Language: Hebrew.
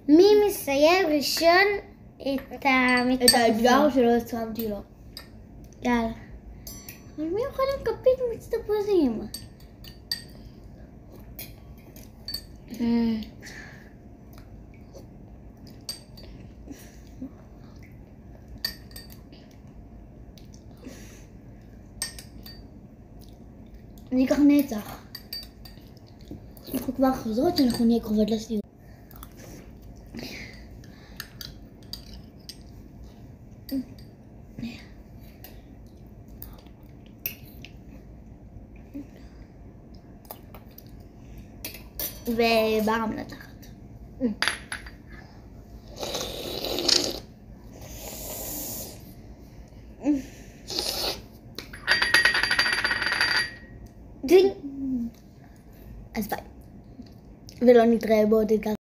מי מסיים ראשון את האתגר שלא הצרמתי לו. יאללה. אבל מי אוכל עם כפית מצטפוזים? אני אקח נצח. אנחנו כבר חוזרות שאנחנו נהיה קרובות לסיום. ובר מנצחת. אז ביי. ולא נתראה בעוד אתגר.